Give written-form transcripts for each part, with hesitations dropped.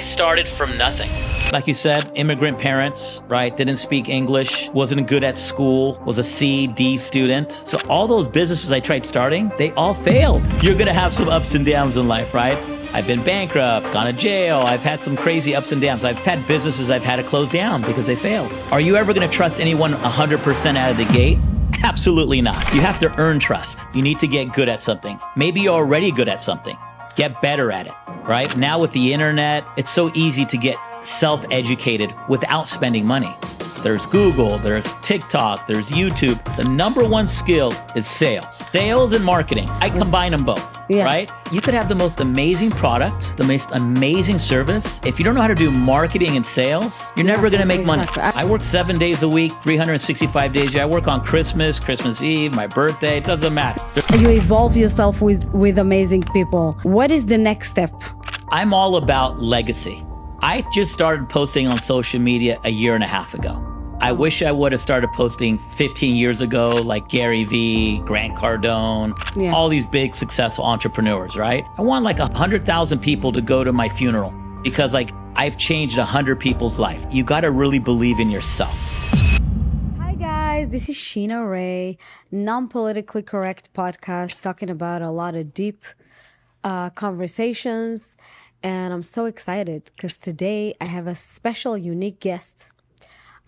started from nothing. Like you said, immigrant parents, right? Didn't speak English, wasn't good at school, was a C, D student. So all those businesses I tried starting, they all failed. You're gonna have some ups and downs in life, right? I've been bankrupt, gone to jail. I've had some crazy ups and downs. I've had businesses I've had to close down because they failed. Are you ever gonna trust anyone 100% out of the gate? Absolutely not. You have to earn trust. You need to get good at something. Maybe you're already good at something. Get better at it, right? Now with the internet, it's so easy to get self-educated without spending money. There's Google, there's TikTok, there's YouTube. The number one skill is sales. Sales and marketing. I combine them both, right? You could have the most amazing product, the most amazing service. If you don't know how to do marketing and sales, you're never gonna make money. I work 7 days a week, 365 days a year. I work on Christmas, Christmas Eve, my birthday, it doesn't matter. You evolve yourself with amazing people. What is the next step? I'm all about legacy. I just started posting on social media a year and a half ago. I wish I would have started posting 15 years ago, like Gary Vee, Grant Cardone, all these big successful entrepreneurs, right? I want like 100,000 people to go to my funeral because like I've changed 100 people's life. You got to really believe in yourself. Hi guys, this is Sheena Ray, non-politically correct podcast talking about a lot of deep conversations. And I'm so excited because today I have a special, unique guest.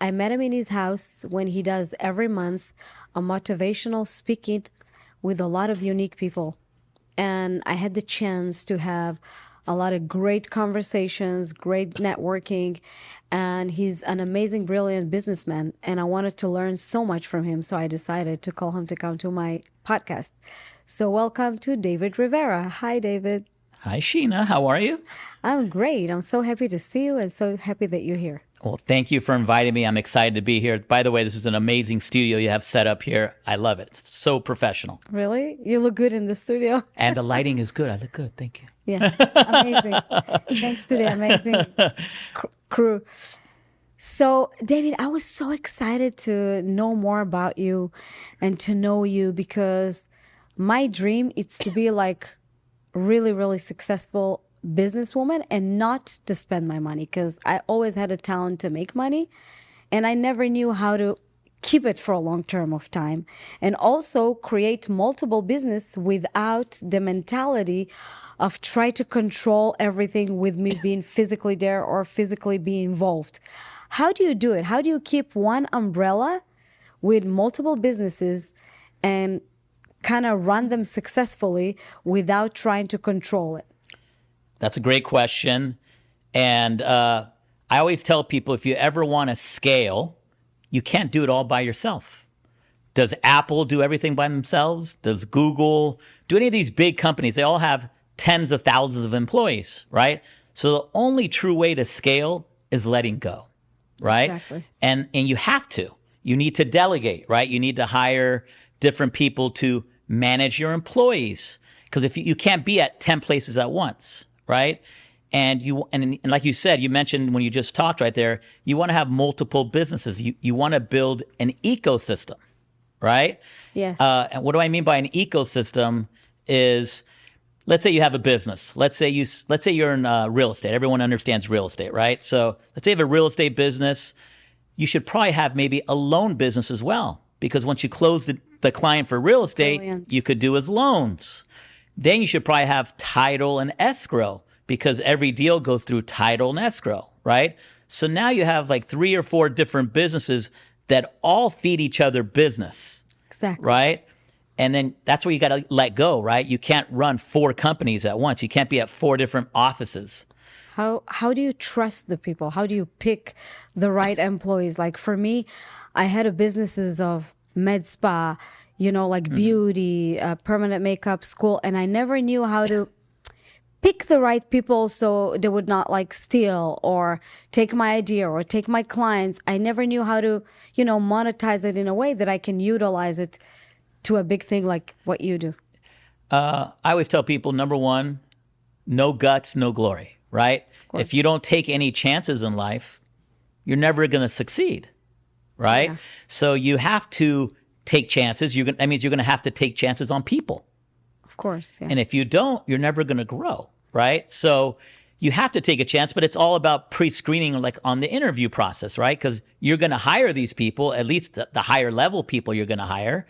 I met him in his house when he does every month a motivational speaking with a lot of unique people. And I had the chance to have a lot of great conversations, great networking. And he's an amazing, brilliant businessman. And I wanted to learn so much from him. So I decided to call him to come to my podcast. So welcome to David Rivera. Hi, David. Hi, Sheena. How are you? I'm great. I'm so happy to see you and so happy that you're here. Well, thank you for inviting me. I'm excited to be here. By the way, this is an amazing studio you have set up here. I love it. It's so professional. Really? You look good in the studio. And the lighting is good. I look good. Thank you. Yeah, amazing. Thanks to the amazing crew. So, David, I was so excited to know more about you and to know you because my dream is to be like really, really successful businesswoman and not to spend my money because I always had a talent to make money and I never knew how to keep it for a long term of time and also create multiple business without the mentality of try to control everything with me being physically there or physically being involved. How do you do it? How do you keep one umbrella with multiple businesses and kind of run them successfully without trying to control it? That's a great question. And I always tell people, if you ever want to scale, you can't do it all by yourself. Does Apple do everything by themselves? Does Google do any of these big companies? They all have tens of thousands of employees, right? So the only true way to scale is letting go, right? Exactly. And you have to. You need to delegate, right? You need to hire different people to manage your employees. Because if you can't be at 10 places at once, right? And like you said, you mentioned when you just talked right there, you want to have multiple businesses. You want to build an ecosystem, right? Yes. And what do I mean by an ecosystem is, let's say you have a business. Let's say you're in real estate. Everyone understands real estate, right? So let's say you have a real estate business. You should probably have maybe a loan business as well, because once you close the client for real estate, Brilliant. You could do his loans. Then you should probably have title and escrow, because every deal goes through title and escrow, right? So now you have like 3 or 4 different businesses that all feed each other business. Exactly. Right? And then that's where you got to let go, right? You can't run 4 companies at once. You can't be at 4 different offices. How do you trust the people? How do you pick the right employees? Like for me, I had a businesses of med spa, like beauty, permanent makeup school, and I never knew how to pick the right people so they would not like steal or take my idea or take my clients. I never knew how to, monetize it in a way that I can utilize it to a big thing like what you do. I always tell people, number one, no guts, no glory, right? If you don't take any chances in life, you're never going to succeed, right? Yeah. So you have to take chances. That means you're going to have to take chances on people. Of course, yeah. And if you don't, you're never going to grow, right? So you have to take a chance, but it's all about pre-screening, like on the interview process, right? Because you're going to hire these people, at least the higher level people you're going to hire.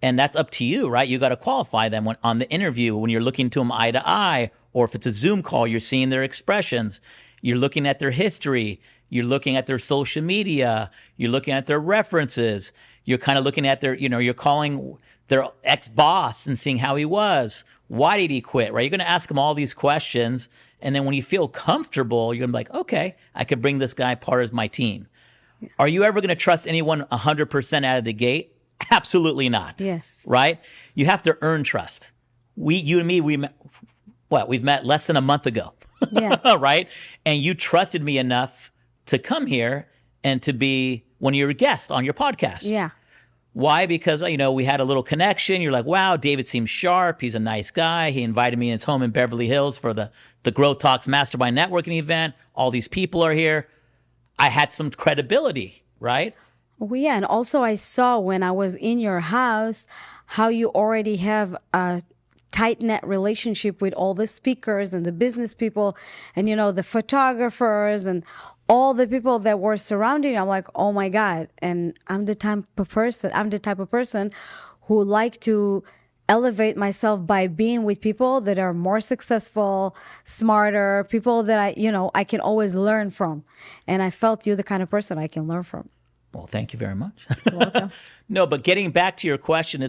And that's up to you, right? You got to qualify them on the interview when you're looking to them eye to eye, or if it's a Zoom call, you're seeing their expressions. You're looking at their history. You're looking at their social media. You're looking at their references. You're kind of looking at their, you're calling their ex-boss and seeing how he was. Why did he quit, right? You're going to ask them all these questions. And then when you feel comfortable, you're going to be like, okay, I could bring this guy part of my team. Yeah. Are you ever going to trust anyone 100% out of the gate? Absolutely not. Yes. Right? You have to earn trust. You and me, we've met less than a month ago. Yeah. Right? And you trusted me enough to come here and to be one of your guests on your podcast. Yeah. Why? Because, we had a little connection. You're like, wow, David seems sharp. He's a nice guy. He invited me in his home in Beverly Hills for the Growth Talks Mastermind Networking event. All these people are here. I had some credibility, right? Well, yeah. And also I saw when I was in your house how you already have a tight-knit relationship with all the speakers and the business people and, the photographers and all the people that were surrounding you. I'm like, oh my God. And I'm the type of person who like to elevate myself by being with people that are more successful, smarter, people that I can always learn from. And I felt you're the kind of person I can learn from. Well, thank you very much. You're welcome. No, but getting back to your question,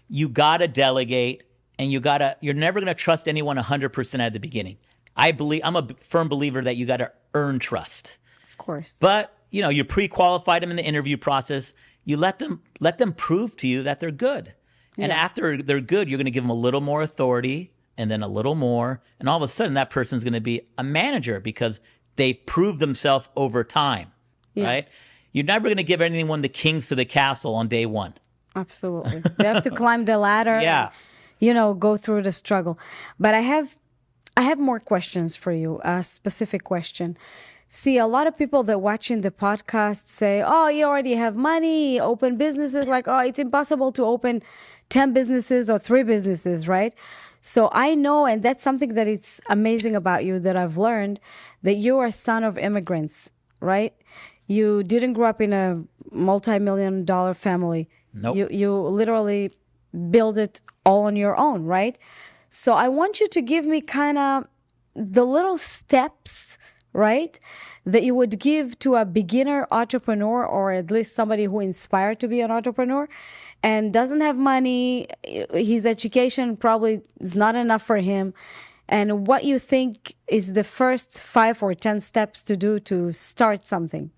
you got to delegate, and you're never going to trust anyone 100% at the beginning. I'm a firm believer that you got to earn trust. Of course. But, you pre-qualified them in the interview process. You let them prove to you that they're good. And after they're good, you're going to give them a little more authority and then a little more. And all of a sudden, that person's going to be a manager because they've proved themselves over time, right? You're never going to give anyone the keys to the castle on day one. Absolutely. They have to climb the ladder and, go through the struggle. But I have more questions for you, a specific question. See, a lot of people that watching the podcast say, oh, you already have money, open businesses. Like, oh, it's impossible to open 10 businesses or 3 businesses, right? So I know, and that's something that is amazing about you that I've learned, that you are a son of immigrants, right? You didn't grow up in a multi-million-dollar family. Nope. You literally build it all on your own, right? So I want you to give me kind of the little steps, right, that you would give to a beginner entrepreneur, or at least somebody who inspired to be an entrepreneur and doesn't have money. His education probably is not enough for him. And what you think is the first 5 or 10 steps to do to start something?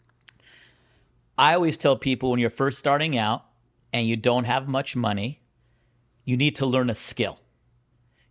I always tell people when you're first starting out and you don't have much money, you need to learn a skill.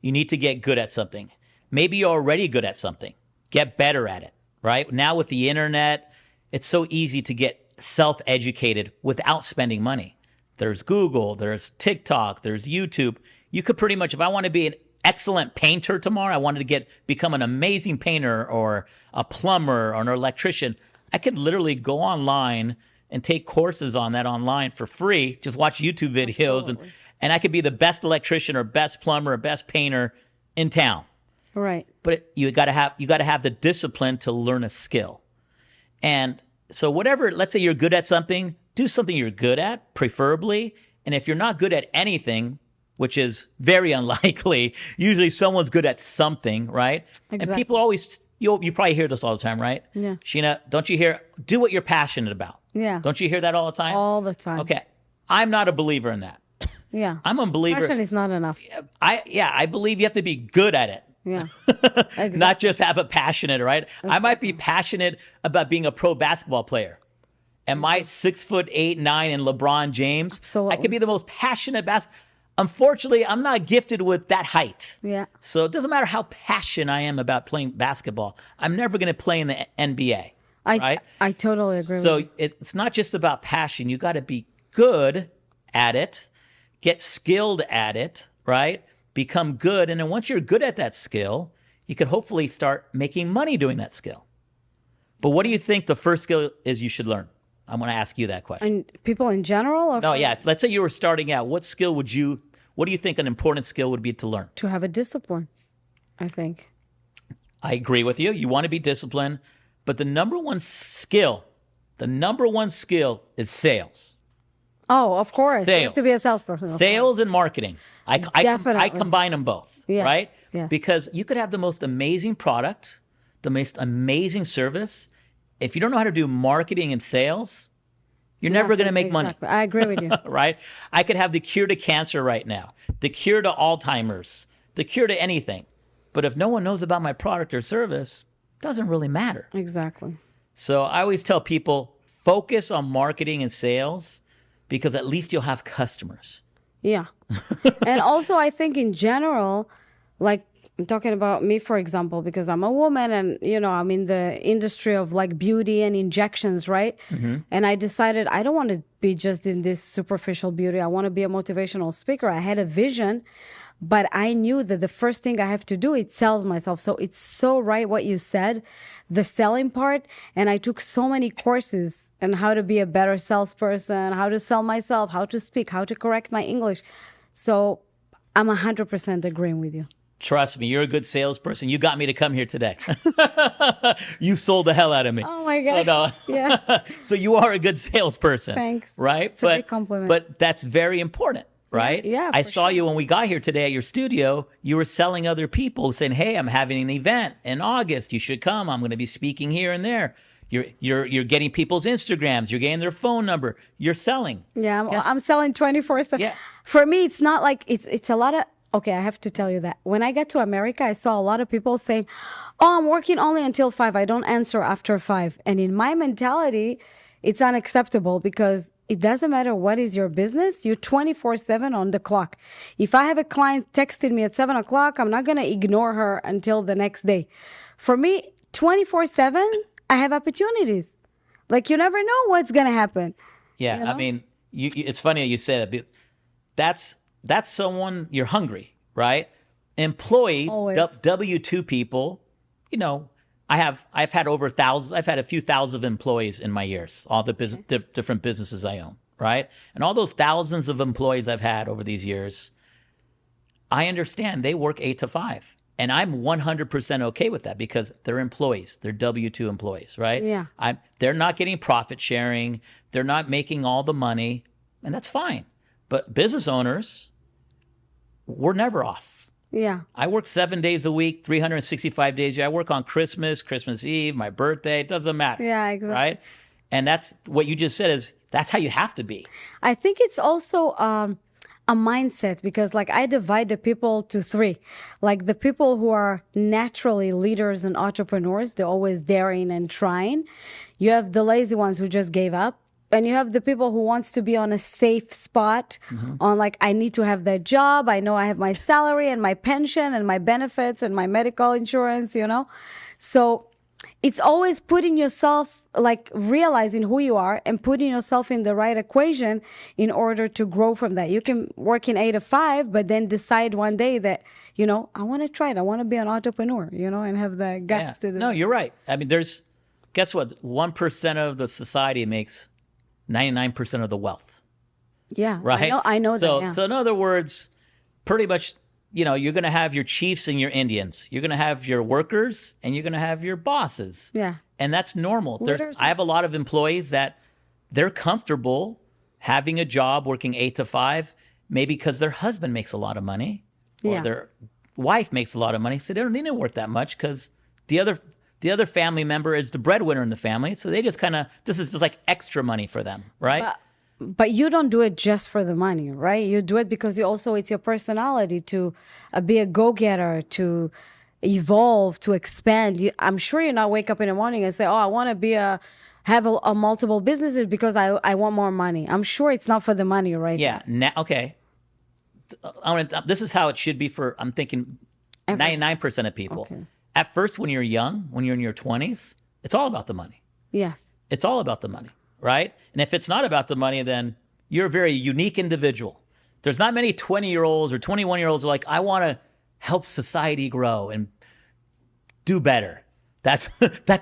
You need to get good at something. Maybe you're already good at something. Get better at it, right? Now with the internet, it's so easy to get self-educated without spending money. There's Google, there's TikTok, there's YouTube. You could pretty much, if I want to be an excellent painter tomorrow, I wanted to become an amazing painter or a plumber or an electrician, I could literally go online and take courses on that online for free. Just watch YouTube videos and I could be the best electrician or best plumber or best painter in town. Right. But you got to have the discipline to learn a skill. And so let's say you're good at something, do something you're good at, preferably. And if you're not good at anything, which is very unlikely, usually someone's good at something, right? Exactly. And people always, you probably hear this all the time, right? Yeah. Sheena, don't you hear, do what you're passionate about? Yeah. Don't you hear that all the time? All the time. Okay. I'm not a believer in that. Yeah. I'm a believer. Passion is not enough. I believe you have to be good at it. Yeah. Exactly. Not just have a passionate, right? Exactly. I might be passionate about being a pro basketball player. Am I 6'8", 9" and LeBron James? Absolutely. I could be the most passionate Unfortunately, I'm not gifted with that height. Yeah. So it doesn't matter how passionate I am about playing basketball. I'm never going to play in the NBA. Right? I totally agree with you. So it's not just about passion. You got to be good at it, get skilled at it, right? Become good. And then once you're good at that skill, you could hopefully start making money doing that skill. But what do you think the first skill is you should learn? I'm going to ask you that question. And people in general? Or no, yeah. Let's say you were starting out. What do you think an important skill would be to learn? To have a discipline, I think. I agree with you. You want to be disciplined, but the number one skill is sales. Oh, of course. You have Sales. to be a salesperson. Of Sales course. and marketing. I Definitely. combine them both, Yes, right? yes. Because you could have the most amazing product, the most amazing service. If you don't know how to do marketing and sales, you're never going to make money. Exactly. I agree with you. Right? I could have the cure to cancer right now, the cure to Alzheimer's, the cure to anything. But if no one knows about my product or service, it doesn't really matter. Exactly. So I always tell people, focus on marketing and sales because at least you'll have customers. Yeah. And also, I think in general, like I'm talking about me, for example, because I'm a woman and, I'm in the industry of like beauty and injections, right? And I decided I don't want to be just in this superficial beauty. I want to be a motivational speaker. I had a vision, but I knew that the first thing I have to do is sell myself. So it's so right what you said, the selling part. And I took so many courses on how to be a better salesperson, how to sell myself, how to speak, how to correct my English. So I'm 100% agreeing with you. Trust me, you're a good salesperson. You got me to come here today. You sold the hell out of me. Oh my God. So, no. Yeah. So you are a good salesperson. Thanks. Right? It's a big compliment. But that's very important, right? Yeah, I for saw you when we got here today at your studio. You were selling other people, saying, "Hey, I'm having an event in August. You should come. I'm going to be speaking here and there." You're getting people's Instagrams. You're getting their phone number. You're selling. Yeah, Yes. I'm selling 24/7. Yeah. For me, it's not like it's a lot of. Okay, I have to tell you that when I got to America, I saw a lot of people saying, "Oh, I'm working only until 5. I don't answer after 5." And in my mentality, it's unacceptable because it doesn't matter what is your business. You're 24/7 on the clock. If I have a client texting me at 7 o'clock, I'm not gonna ignore her until the next day. For me, 24/7, I have opportunities. Like you never know what's gonna happen. Yeah, I mean, it's funny you say that. But that's someone you're hungry, right? Employees, Always. W-2 people. I've had over thousands. I've had a few thousand employees in my years, all the different businesses I own, right? And all those thousands of employees I've had over these years, I understand they work 8 to 5. And I'm 100% okay with that because they're employees. They're W-2 employees, right? Yeah. They're not getting profit sharing. They're not making all the money, and that's fine. But business owners, we're never off. Yeah. I work 7 days a week, 365 days a year. I work on Christmas, Christmas Eve, my birthday. It doesn't matter. Yeah, exactly. Right? And that's what you just said that's how you have to be. I think it's also a mindset because like I divide the people to 3. Like the people who are naturally leaders and entrepreneurs, they're always daring and trying. You have the lazy ones who just gave up. And you have the people who wants to be on a safe spot on like, I need to have that job. I know I have my salary and my pension and my benefits and my medical insurance, So it's always putting yourself, like realizing who you are and putting yourself in the right equation in order to grow from that. You can work in 8 to 5, but then decide one day that, I want to try it. I want to be an entrepreneur, and have the guts to do No, it. you're right. I mean, guess what? 1% of the society makes 99% of the wealth. Yeah. Right? I know that. Yeah. So in other words, pretty much, you're going to have your chiefs and your Indians. You're going to have your workers and you're going to have your bosses. Yeah. And that's normal. Leaders. I have a lot of employees that they're comfortable having a job working 8 to 5, maybe because their husband makes a lot of money or their wife makes a lot of money. So they don't need to work that much because the other family member is the breadwinner in the family. So they just this is just like extra money for them, right? But you don't do it just for the money, right? You do it because it's your personality to be a go-getter, to evolve, to expand. I'm sure you're not wake up in the morning and say, "Oh, I want to have a multiple businesses because I want more money." I'm sure it's not for the money, right? Yeah. Okay. This is how it should be I'm thinking 99% of people. Okay. At first, when you're young, when you're in your 20s, it's all about the money. Yes. It's all about the money, right? And if it's not about the money, then you're a very unique individual. There's not many 20-year-olds or 21-year-olds who are like, I want to help society grow and do better. That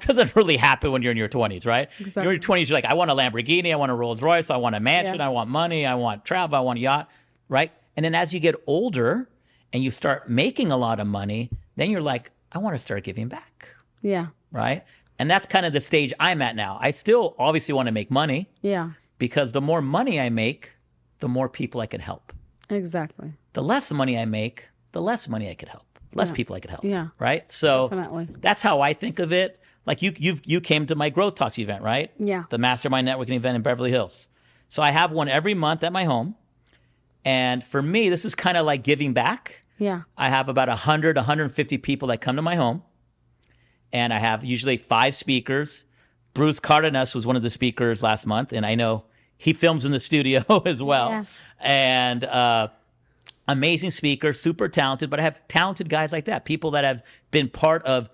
doesn't really happen when you're in your 20s, right? Exactly. You're in your 20s, you're like, I want a Lamborghini, I want a Rolls Royce, I want a mansion, I want money, I want travel, I want a yacht, right? And then as you get older and you start making a lot of money, then you're like, I want to start giving back, Yeah. right? And that's kind of the stage I'm at now. I still obviously want to make money Yeah. because the more money I make, the more people I can help. Exactly. The less money I make, the less money I could help. Less people I could help. Yeah. Right? So Definitely. that's how I think of it. Like you came to my Growth Talks event, right? Yeah. The Mastermind Networking event in Beverly Hills. So I have one every month at my home. And for me, this is kind of like giving back. Yeah. I have about 100, 150 people that come to my home. And I have usually 5 speakers. Bruce Cardenas was one of the speakers last month. And I know he films in the studio as well. Yeah. And amazing speaker, super talented. But I have talented guys like that, people that have been part of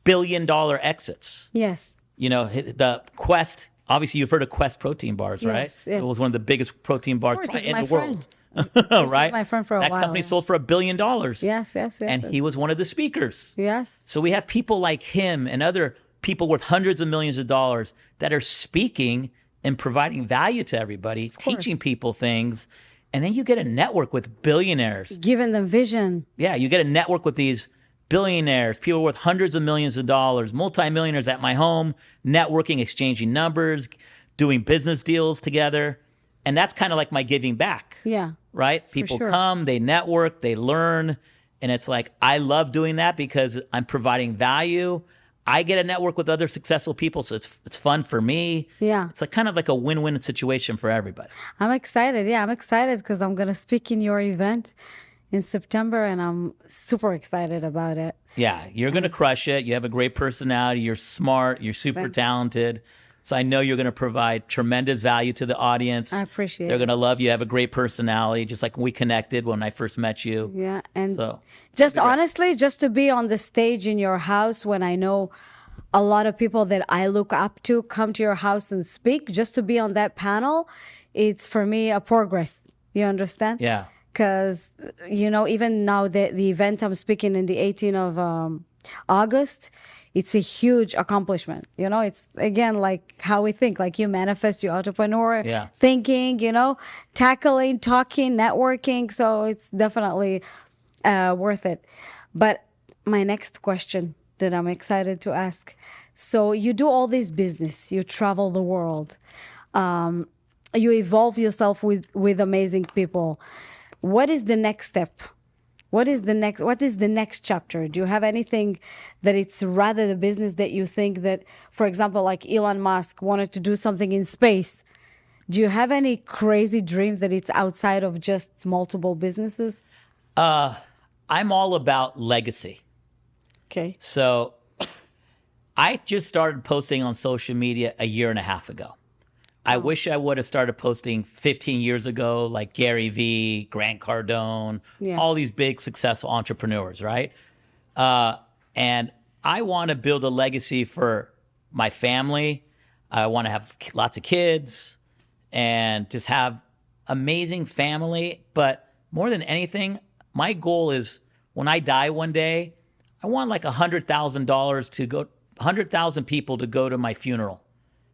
billion-dollar exits. Yes. You know, the Quest, obviously you've heard of Quest protein bars, right? Yes, yes. It was one of the biggest protein bars Of course, in it's the my world. friend. Right? my friend for a that while, company yeah. sold for $1 billion. Yes, yes, yes. And he was one of the speakers. Yes. So we have people like him and other people worth hundreds of millions of dollars that are speaking and providing value to everybody, teaching people things. And then you get a network with billionaires. Giving them vision. Yeah, you get a network with these billionaires, people worth hundreds of millions of dollars, multimillionaires at my home, networking, exchanging numbers, doing business deals together. And that's kind of like my giving back. Yeah. Right? People sure. come, they network, they learn. And it's like, I love doing that because I'm providing value. I get a network with other successful people, so it's fun for me. Yeah. It's like kind of like a win-win situation for everybody. I'm excited. Yeah, I'm excited because I'm going to speak in your event in September, and I'm super excited about it. Yeah, you're going to crush it. You have a great personality. You're smart. You're super talented. So I know you're going to provide tremendous value to the audience. I appreciate They're it. going to love you. You have a great personality, just like we connected when I first met you. Yeah, and So just honestly, just to be on the stage in your house when I know a lot of people that I look up to come to your house and speak, just to be on that panel, it's for me a progress. You understand? yeah. Because, you know, even now the event I'm speaking in the 18th of August, it's a huge accomplishment. You know, it's again like how we think, like you manifest your entrepreneur thinking, you know, tackling, talking, networking. So it's definitely worth it. But my next question that I'm excited to ask. So you do all this business, you travel the world, you evolve yourself with amazing people. What is the next step? What is the next chapter? Do you have anything that it's rather the business that you think that, for example, like Elon Musk wanted to do something in space? Do you have any crazy dream that it's outside of just multiple businesses? I'm all about legacy. Okay. So I just started posting on social media a year and a half ago. I wish I would have started posting 15 years ago, like Gary Vee, Grant Cardone, all these big successful entrepreneurs, right? And I want to build a legacy for my family. I want to have lots of kids and just have amazing family. But more than anything, my goal is when I die one day, I want like $100,000 to go, 100,000 people to go to my funeral.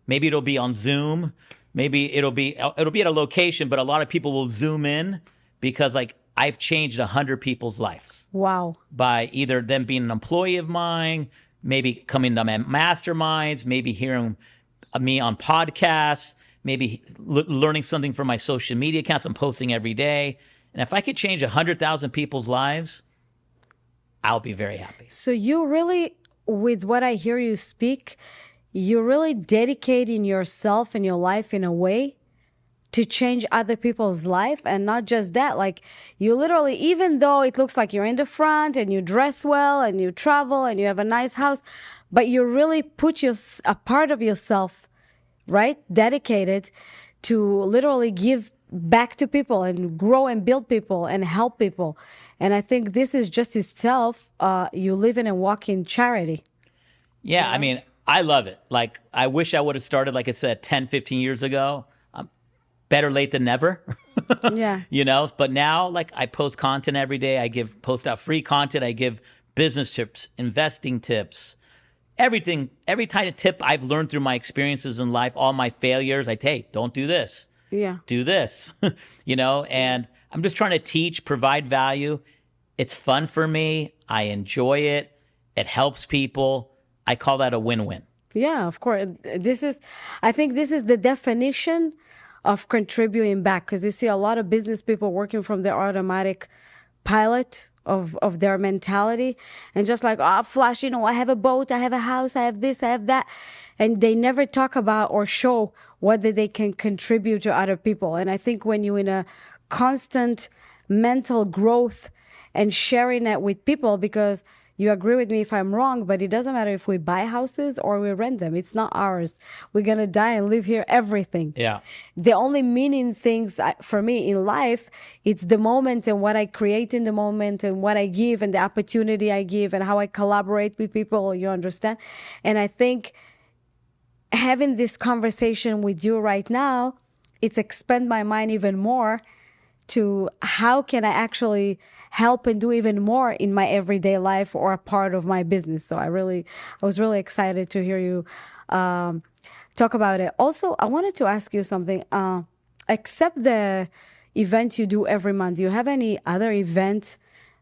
Maybe it'll be on Zoom. Maybe it'll be at a location, but a lot of people will Zoom in because like I've changed 100 people's lives. Wow. By either them being an employee of mine, maybe coming to my masterminds, maybe hearing me on podcasts, maybe learning something from my social media accounts I'm posting every day. And if I could change 100,000 people's lives, I'll be very happy. So you really, with what I hear you speak, you're really dedicating yourself and your life in a way to change other people's life. And not just that, like you literally, even though it looks like you're in the front and you dress well and you travel and you have a nice house, but you really put a part of yourself, right, dedicated to literally give back to people and grow and build people and help people. And I think this is just itself, you live in and walk in charity. Yeah, I mean, I love it. Like, I wish I would have started, like I said, 10, 15 years ago. Better late than never. Yeah. You know, but now, like, I post content every day. I post out free content. I give business tips, investing tips, everything, every kind of tip I've learned through my experiences in life, all my failures. I hey, don't do this. Yeah. Do this. You know, and I'm just trying to teach, provide value. It's fun for me. I enjoy it. It helps people. I call that a win-win. Yeah, of course. I think this is the definition of contributing back, because you see a lot of business people working from their automatic pilot of their mentality, and just like, oh, flash, I have a boat, I have a house, I have this, I have that. And they never talk about or show whether they can contribute to other people. And I think when you're in a constant mental growth and sharing that with people, because you agree with me if I'm wrong, but it doesn't matter if we buy houses or we rent them. It's not ours. We're going to die and live here, everything. Yeah. The only meaning things for me in life, it's the moment and what I create in the moment and what I give and the opportunity I give and how I collaborate with people, you understand? And I think having this conversation with you right now, it's expand my mind even more to how can I actually help and do even more in my everyday life or a part of my business. So I was really excited to hear you talk about it. Also, I wanted to ask you something. Except the event you do every month, do you have any other event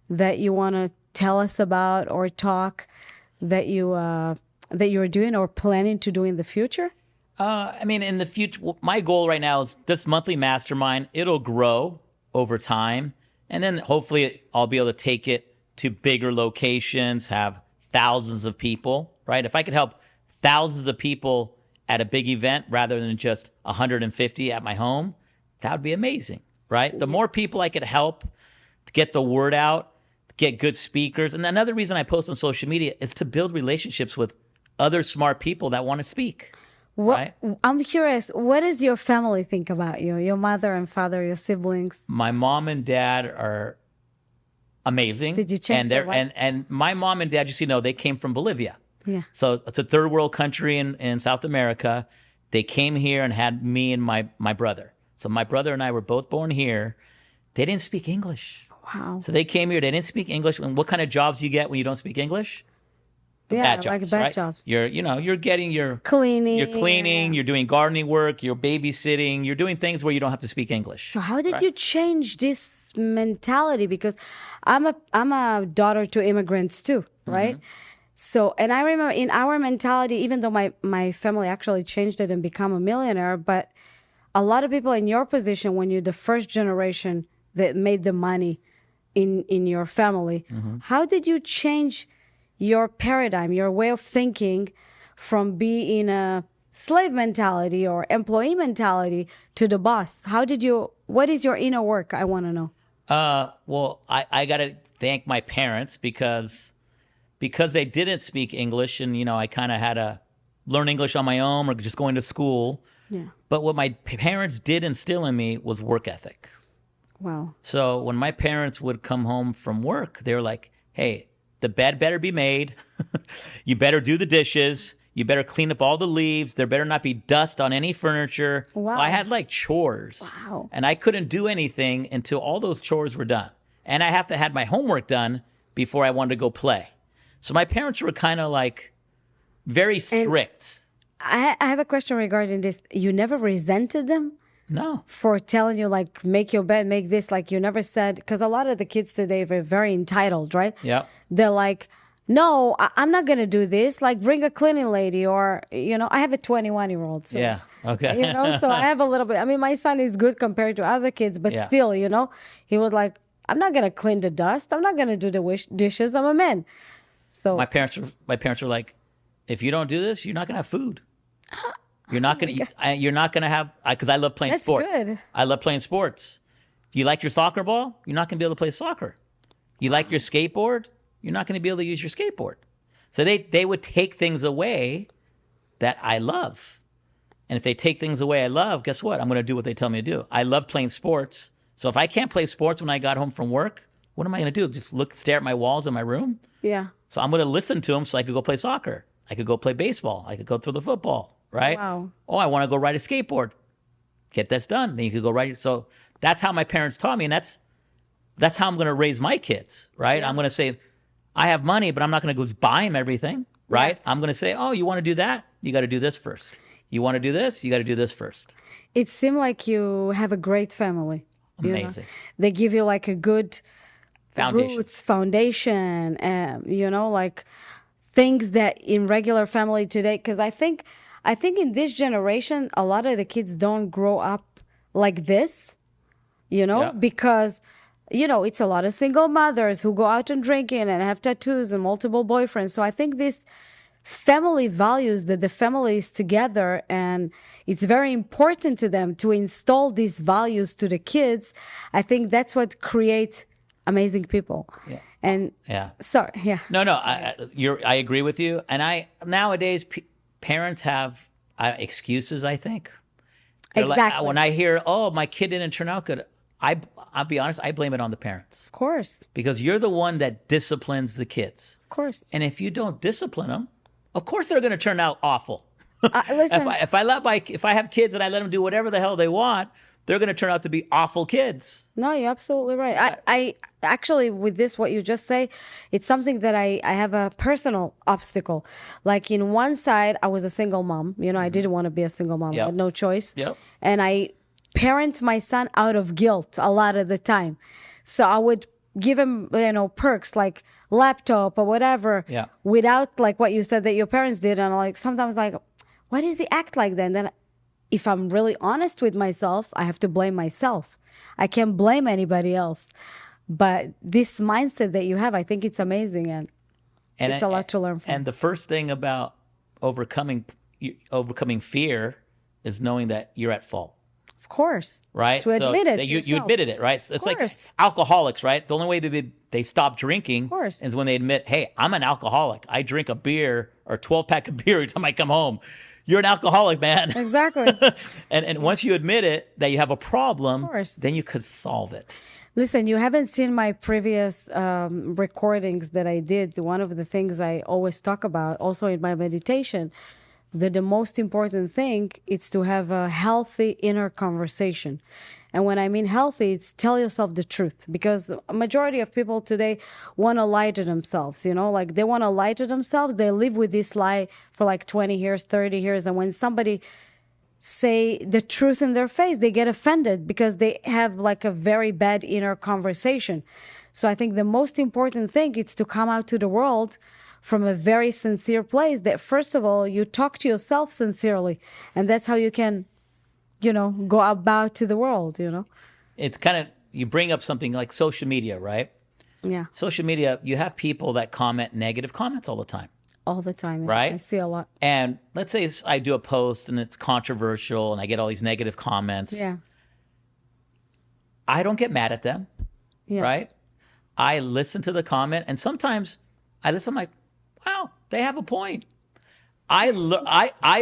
that you want to tell us about or talk that you're doing or planning to do in the future? In the future, my goal right now is this monthly mastermind. It'll grow over time. And then hopefully I'll be able to take it to bigger locations, have thousands of people, right? If I could help thousands of people at a big event rather than just 150 at my home, that would be amazing, right? The more people I could help to get the word out, get good speakers. And another reason I post on social media is to build relationships with other smart people that want to speak. Right? I'm curious, what does your family think about you? Your mother and father, your siblings? My mom and dad are amazing. Did you change their life? And my mom and dad, just so you know, they came from Bolivia. Yeah. So it's a third world country in South America. They came here and had me and my brother. So my brother and I were both born here. They didn't speak English. Wow. So they came here, they didn't speak English. And what kind of jobs do you get when you don't speak English? Bad jobs, like bad right? jobs. You're getting your cleaning. You're doing gardening work, you're babysitting, you're doing things where you don't have to speak English. So how did you change this mentality? Because I'm a daughter to immigrants too, right? Mm-hmm. So, and I remember in our mentality, even though my family actually changed it and become a millionaire, but a lot of people in your position, when you're the first generation that made the money in your family, mm-hmm. How did you change your paradigm, your way of thinking from being a slave mentality or employee mentality to the boss? What is your inner work? I want to know. Well, I got to thank my parents because they didn't speak English and, I kind of had to learn English on my own or just going to school. Yeah. But what my parents did instill in me was work ethic. Wow. So when my parents would come home from work, they were like, hey, the bed better be made. You better do the dishes. You better clean up all the leaves. There better not be dust on any furniture. Wow. So I had like chores. Wow. And I couldn't do anything until all those chores were done. And I have to have my homework done before I wanted to go play. So my parents were kind of like very strict. I have a question regarding this. You never resented them? No. For telling you, like, make your bed, make this, like, you never said, because a lot of the kids today are very entitled, right? Yeah. They're like, no, I'm not going to do this. Like, bring a cleaning lady or, I have a 21-year-old. So, yeah. Okay. So I have a little bit. I mean, my son is good compared to other kids, but still, he would like, I'm not going to clean the dust. I'm not going to do the dishes. I'm a man. So my parents are like, if you don't do this, you're not going to have food. You're not going to eat. You're not going to have, because I love playing sports. That's good. I love playing sports. You like your soccer ball? You're not going to be able to play soccer. You like your skateboard? You're not going to be able to use your skateboard. So they would take things away that I love. And if they take things away I love, guess what? I'm going to do what they tell me to do. I love playing sports. So if I can't play sports when I got home from work, what am I going to do? Just stare at my walls in my room? Yeah. So I'm going to listen to them so I could go play soccer. I could go play baseball. I could go throw the football. Right? Wow. Oh, I want to go ride a skateboard. Get this done. Then you could go ride it. So that's how my parents taught me. And that's how I'm going to raise my kids. Right? Yeah. I'm going to say, I have money, but I'm not going to go buy them everything. Right? Yeah. I'm going to say, oh, you want to do that? You got to do this first. You want to do this? You got to do this first. It seemed like you have a great family. Amazing. They give you like a good foundation. Roots, foundation. Like things that in regular family today, because I think in this generation a lot of the kids don't grow up like this, Yeah. because it's a lot of single mothers who go out and drinking and have tattoos and multiple boyfriends. So I think this family values, that the family is together, and it's very important to them to install these values to the kids. I think that's what creates amazing people. Yeah. And Yeah. sorry, yeah. No, no, I agree with you. And nowadays parents have excuses, I think. They're Exactly. when I hear, oh, my kid didn't turn out good, I'll be honest, I blame it on the parents. Of course. Because you're the one that disciplines the kids. Of course. And if you don't discipline them, of course they're going to turn out awful. Listen, If I have kids and I let them do whatever the hell they want, they're going to turn out to be awful kids. no, you're absolutely right. I actually, with this, what you just say, it's something that I have a personal obstacle. Like in one side, I was a single mom. I didn't want to be a single mom. Yep. I had no choice. Yep. And I parent my son out of guilt a lot of the time. So I would give him, perks like laptop or whatever, Yeah. without like what you said that your parents did. And like sometimes like, why does he act like that? And then if I'm really honest with myself, I have to blame myself. I can't blame anybody else. But this mindset that you have, I think it's amazing, and it's a lot to learn from. And the first thing about overcoming fear is knowing that you're at fault. Of course. Right? To admit it that to you yourself. admitted it, right? It's like course. alcoholics, right? The only way they stop drinking course. is when they admit, hey, I'm an alcoholic. I drink a beer or 12-pack of beer every time I come home. You're an alcoholic, man. Exactly. and once you admit it, that you have a problem, course. then you could solve it. Listen, you haven't seen my previous recordings that I did. One of the things I always talk about, also in my meditation, that the most important thing is to have a healthy inner conversation. And when I mean healthy, it's tell yourself the truth, because a majority of people today want to lie to themselves, like they want to lie to themselves. They live with this lie for like 20 years, 30 years. And when somebody say the truth in their face, they get offended because they have like a very bad inner conversation. So I think the most important thing is to come out to the world from a very sincere place, that first of all, you talk to yourself sincerely. And that's how you can, go about to the world, It's kind of, you bring up something like social media, right? Yeah. Social media, you have people that comment negative comments all the time. All the time. Yeah. Right? I see a lot. And let's say I do a post and it's controversial and I get all these negative comments. Yeah. I don't get mad at them, Yeah. right? I listen to the comment, and sometimes I listen, I'm like, wow, they have a point. I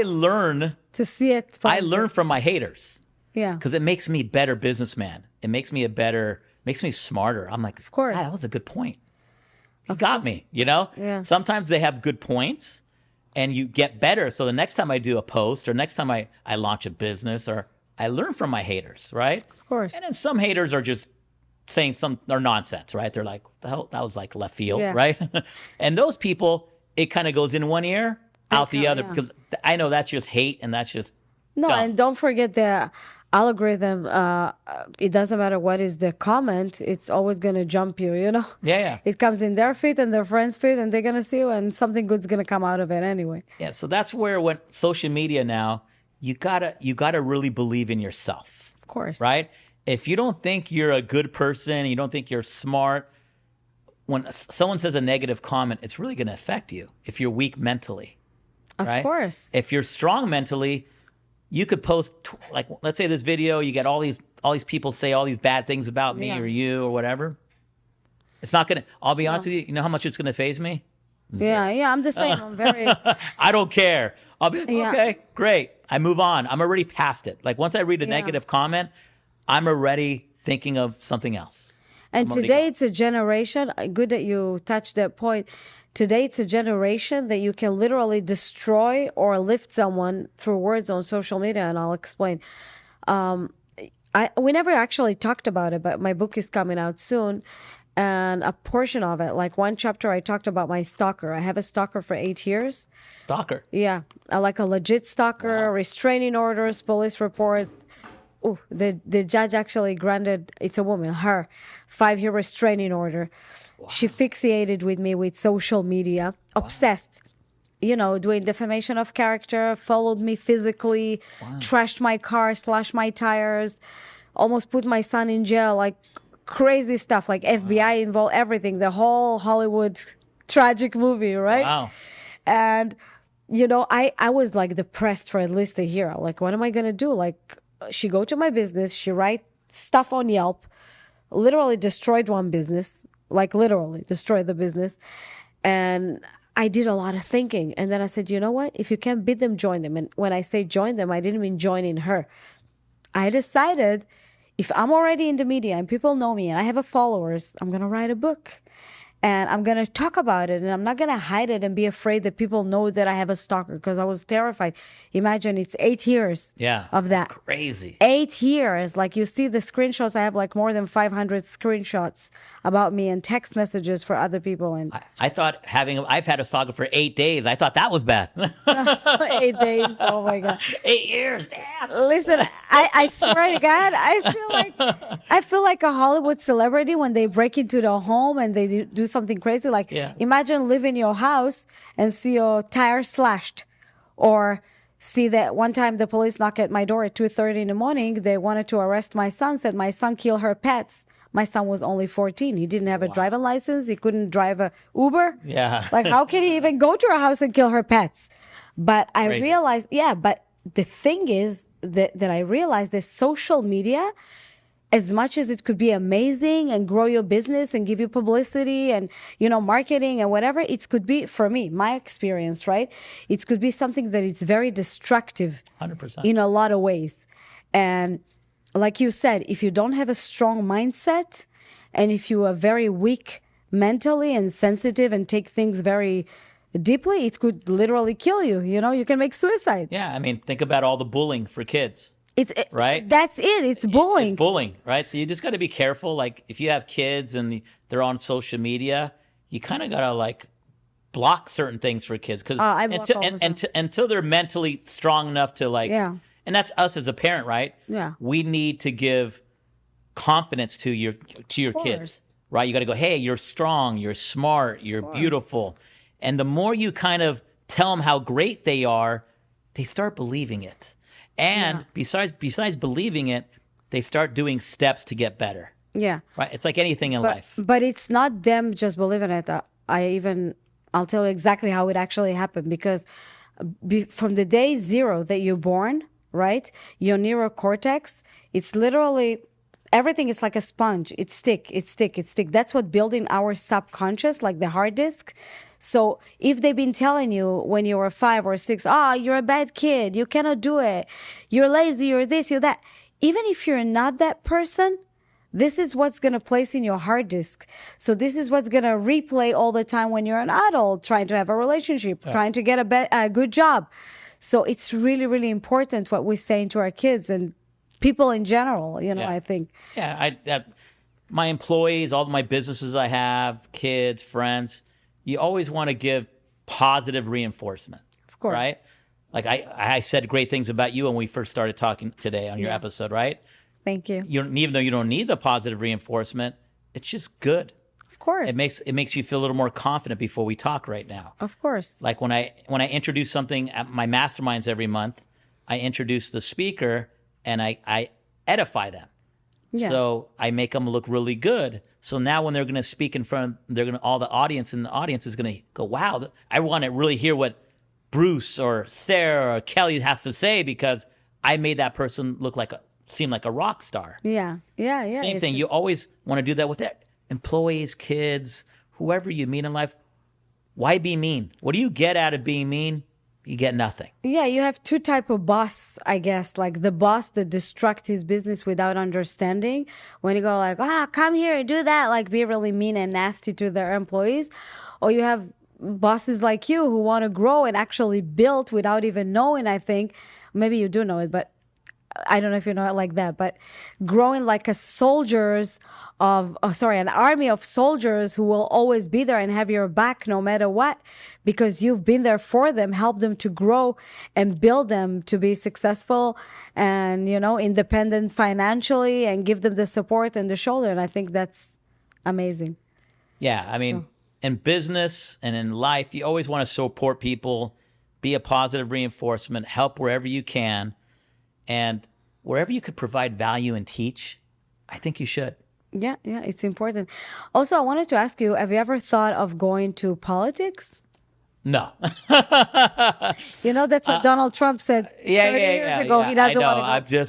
learn To see it. I learn from my haters, Yeah. because it makes me a better businessman. It makes me makes me smarter. I'm like, of course. that was a good point. You got me, Yeah. Sometimes they have good points and you get better. So the next time I do a post, or next time I launch a business, or I learn from my haters, right? Of course. And then some haters are just saying they're nonsense, right? They're like, what the hell? That was like left field, Yeah. right? And those people, it kind of goes in one ear, out the other, yeah. because I know that's just hate, and that's just No, dumb. and don't forget the algorithm. It doesn't matter what is the comment; it's always gonna jump you. Yeah. It comes in their feed and their friends' feed, and they're gonna see you, and something good's gonna come out of it anyway. Yeah, so that's where, when social media now, you gotta really believe in yourself, Of course. right? If you don't think you're a good person, you don't think you're smart, when someone says a negative comment, it's really gonna affect you if you're weak mentally. Of Right? course. If you're strong mentally, you could post, like, let's say this video, you get all these people say all these bad things about me Yeah. or you or whatever. It's not gonna. I'll be honest with you. You know how much it's gonna faze me? Yeah. I'm the same. I'm very. I don't care. I'll be like, Yeah. okay, great. I move on. I'm already past it. Like, once I read a negative comment, I'm already thinking of something else. And already today gone. it's a generation. Good that you touched that point. Today it's a generation that you can literally destroy or lift someone through words on social media, and I'll explain. We never actually talked about it, but my book is coming out soon, and a portion of it, like one chapter, I talked about my stalker. I have a stalker for 8 years. Stalker. Yeah, like a legit stalker, restraining orders, police report, the judge actually granted, it's a woman, her 5-year restraining order. She fixated with me with social media, obsessed, doing defamation of character, followed me physically, trashed my car, slashed my tires, almost put my son in jail, like crazy stuff, like FBI involved, everything, the whole Hollywood tragic movie, right? Wow. And, I was like depressed for at least a year. Like, what am I going to do? Like, she go to my business, she write stuff on Yelp, literally destroyed one business, like literally destroyed the business. And I did a lot of thinking. And then I said, you know what? If you can't beat them, join them. And when I say join them, I didn't mean joining her. I decided if I'm already in the media and people know me and I have a followers, I'm going to write a book. And I'm going to talk about it, and I'm not going to hide it and be afraid that people know that I have a stalker, because I was terrified. Imagine, it's 8 years of that. Crazy. 8 years. Like, you see the screenshots. I have like more than 500 screenshots about me and text messages for other people. And I thought I've had a stalker for 8 days. I thought that was bad. 8 days. Oh my God. 8 years. Damn. Listen, I swear to God, I feel like a Hollywood celebrity when they break into the home and they do something crazy. Like, imagine living in your house and see your tire slashed, or see that one time the police knocked at my door at 2:30 in the morning. They wanted to arrest my son, said my son killed her pets. My son was only 14. He didn't have a driving license. He couldn't drive a Uber. Yeah. Like, how can he even go to her house and kill her pets? But I Crazy. realized, but the thing is that I realized that social media, as much as it could be amazing and grow your business and give you publicity and, marketing and whatever, it could be, for me, my experience, right? It could be something that is very destructive 100%. in a lot of ways. And like you said, if you don't have a strong mindset, and if you are very weak mentally and sensitive and take things very deeply, it could literally kill you. You can make suicide. Yeah, I mean, think about all the bullying for kids. Right? That's it. It's bullying. It's bullying, right? So you just got to be careful. Like, if you have kids and they're on social media, you kind of got to like block certain things for kids, because until they're mentally strong enough to like, and that's us as a parent, right? Yeah. We need to give confidence to your kids, right? You got to go, hey, you're strong, you're smart, you're beautiful. And the more you kind of tell them how great they are, they start believing it. And besides believing it, they start doing steps to get better. Yeah. Right? It's like anything in life. But it's not them just believing it. I'll tell you exactly how it actually happened, because from the day zero that you're born, right, your neurocortex, it's literally, everything is like a sponge. It's stick. That's what building our subconscious, like the hard disk. So if they've been telling you when you were 5 or 6, you're a bad kid, you cannot do it, you're lazy, you're this, you're that, even if you're not that person, this is what's going to place in your hard disk. So this is what's going to replay all the time when you're an adult, trying to have a relationship, trying to get a good job. So it's really, really important what we're saying to our kids and people in general, I think. Yeah, my employees, all my businesses I have, kids, friends, you always want to give positive reinforcement. Of course. Right? Like I said great things about you when we first started talking today on your episode, right? Thank you. Even though you don't need the positive reinforcement, it's just good. Of course. It makes you feel a little more confident before we talk right now. Of course. Like when I introduce something at my masterminds every month, I introduce the speaker and I edify them. Yeah. So I make them look really good. So now when they're going to speak in front, all the audience is going to go, wow, I want to really hear what Bruce or Sarah or Kelly has to say, because I made that person seem like a rock star. Yeah. Same thing. You always want to do that with employees, kids, whoever you meet in life. Why be mean? What do you get out of being mean? You get nothing. Yeah, you have two type of boss, I guess. Like the boss that destruct his business without understanding. When you go like, come here and do that, like be really mean and nasty to their employees. Or you have bosses like you who want to grow and actually build without even knowing, I think. Maybe you do know it, but I don't know if you know it like that, but growing like a an army of soldiers who will always be there and have your back no matter what, because you've been there for them, help them to grow and build them to be successful and, independent financially, and give them the support and the shoulder. And I think that's amazing. Yeah. I mean, in business and in life, you always want to support people, be a positive reinforcement, help wherever you can. And wherever you could provide value and teach, I think you should. Yeah, it's important. Also, I wanted to ask you, have you ever thought of going to politics? No. That's what Donald Trump said 30 years ago. He doesn't want to go.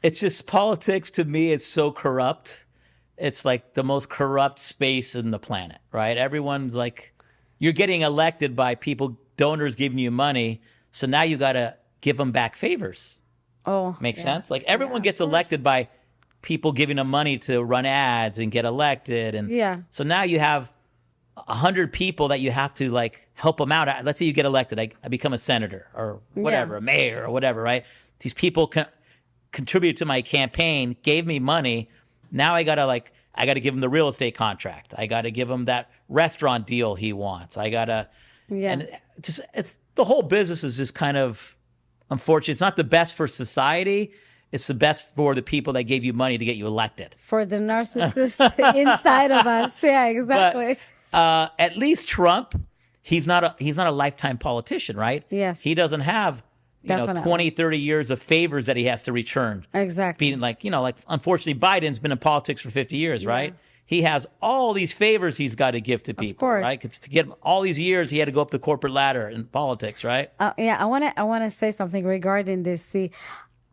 It's just politics to me, it's so corrupt. It's like the most corrupt space in the planet, right? Everyone's like, you're getting elected by people, donors giving you money. So now you got to give them back favors. Oh, Makes sense? Like everyone gets elected by people giving them money to run ads and get elected. And so now you have 100 people that you have to like help them out. Let's say you get elected. I become a senator or whatever, a mayor or whatever, right? These people contributed to my campaign, gave me money. Now I got to give him the real estate contract. I got to give him that restaurant deal he wants. I got to, and it's the whole business is just kind of, unfortunately, it's not the best for society. It's the best for the people that gave you money to get you elected. For the narcissist inside of us. Yeah, exactly. But, at least Trump, he's not a lifetime politician, right? Yes. He doesn't have 20, 30 years of favors that he has to return. Exactly. Being like unfortunately, Biden's been in politics for 50 years, right? He has all these favors he's got to give to people, right? Because to get all these years, he had to go up the corporate ladder in politics, right? I want to say something regarding this. See,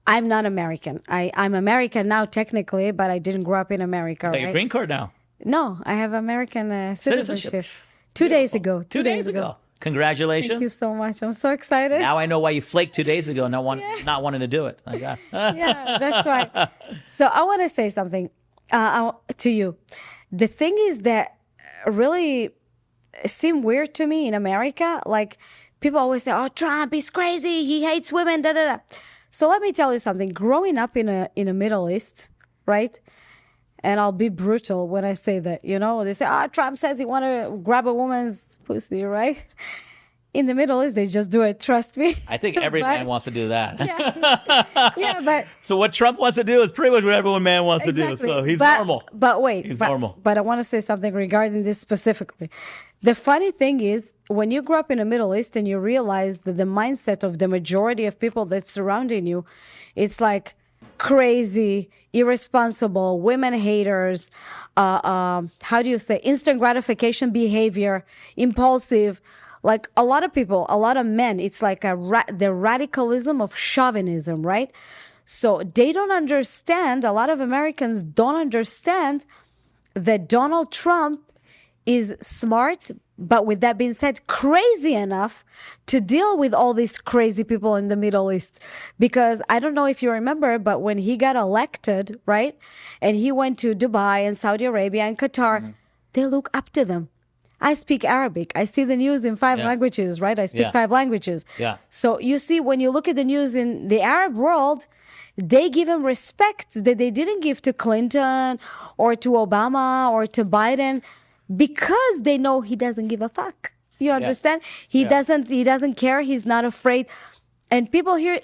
I'm not American. I'm American now technically, but I didn't grow up in America. You got your green card now. No, I have American citizenship. 2 days ago. 2 days ago. Congratulations. Thank you so much. I'm so excited. Now I know why you flaked 2 days ago, not wanting to do it. Yeah, that's why. So I want to say something to you. The thing is that really seemed weird to me in America. Like people always say, "Oh, Trump, he's crazy. He hates women." Da da da. So let me tell you something. Growing up in a Middle East, right? And I'll be brutal when I say that. They say, Trump says he want to grab a woman's pussy, right? In the Middle East, they just do it. Trust me. I think every man wants to do that. Yeah, but so what Trump wants to do is pretty much what every man wants to do. So he's normal. But wait, he's normal. But I want to say something regarding this specifically. The funny thing is, when you grow up in the Middle East and you realize that the mindset of the majority of people that's surrounding you, it's like crazy, irresponsible, women haters, how do you say, instant gratification behavior, impulsive. Like a lot of people, a lot of men, it's like the radicalism of chauvinism, right? So they don't understand, a lot of Americans don't understand that Donald Trump is smart, but with that being said, crazy enough to deal with all these crazy people in the Middle East. Because I don't know if you remember, but when he got elected, right, and he went to Dubai and Saudi Arabia and Qatar, they look up to them. I speak Arabic. I see the news in 5 languages, right? I speak 5 languages. Yeah. So you see, when you look at the news in the Arab world, they give him respect that they didn't give to Clinton or to Obama or to Biden, because they know he doesn't give a fuck. You understand? He doesn't care. He's not afraid. And people here